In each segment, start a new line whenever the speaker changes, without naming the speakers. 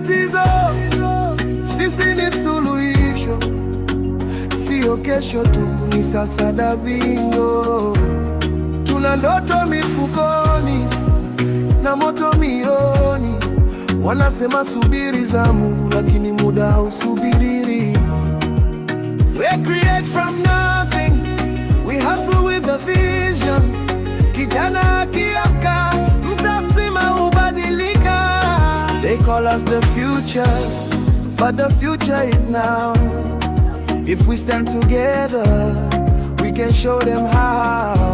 tatizo, sisi ni suluhisho. Sio kesho tu, ni sasa Davido. Tuna ndoto mifukoni na moto mioni. Wanasema subiri zamu, lakini muda hausubiri. We create from nothing, we hustle with a vision. Kijana akiamka, mtaa mzima hubadilika. They call us the future, but the future is now. If we stand together, we can show them how.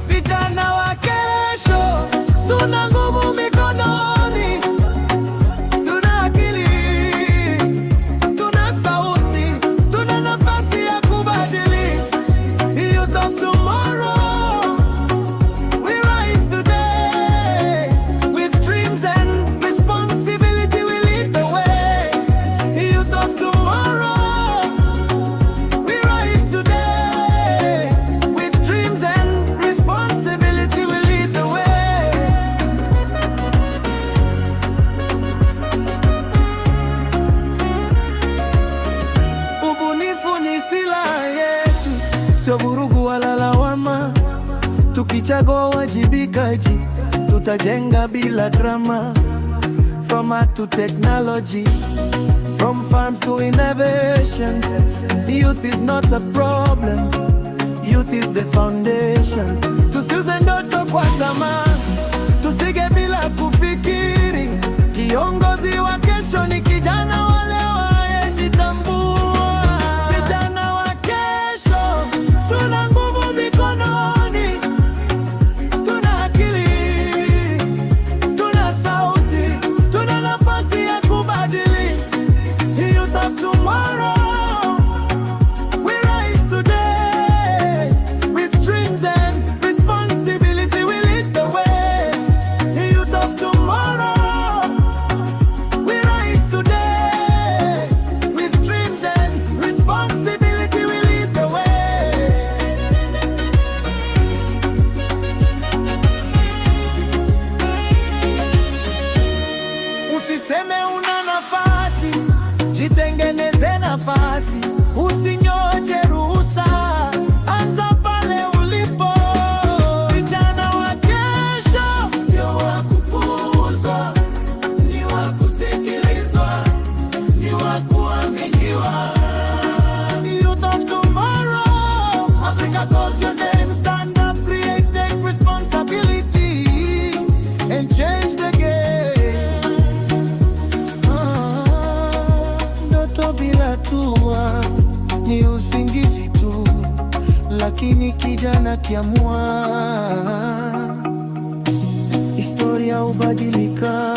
Vijana wa kesho, tuna nguvu mikononi, tuna akili, tuna sauti, tuna nafasi ya kubadili. Youth of tomorrow, we rise today. With dreams and responsibility, we lead the way. Youth of tomorrow, sio vurugu wala lawama. Tukichagua wajibikaji, tutajenga bila drama. From art to technology, from farms to innovation. Youth is not a problem, youth is the foundation. Tusiuze ndoto kwa tamaa, tusige bila kufikiri. Kiongozi wa kesho ni kijana wa leo anayejitambua. Vijana wa kesho, tuna nguvu mikononi, tuna akili, tuna sauti, tuna nafasi ya kubadili. Youth of tomorrow, we rise today. With dreams and responsibility, we lead the way. Youth of tomorrow, we rise today. With dreams and responsibility, we lead the way. Usiseme una nafasi, jitengeneze nafasi. Usinyoje ruhusa, anza pale ulipo. Vijana wa kesho sio wa kupuuzwa, ni wa kusikilizwa, ni wa kuaminiwa. Youth of tomorrow, Africa calls your name. Stand up, create, take responsibility, and change the game. Ndoto bila tua ni usingizi tu, lakini kijana kiamua, historia hubadilika.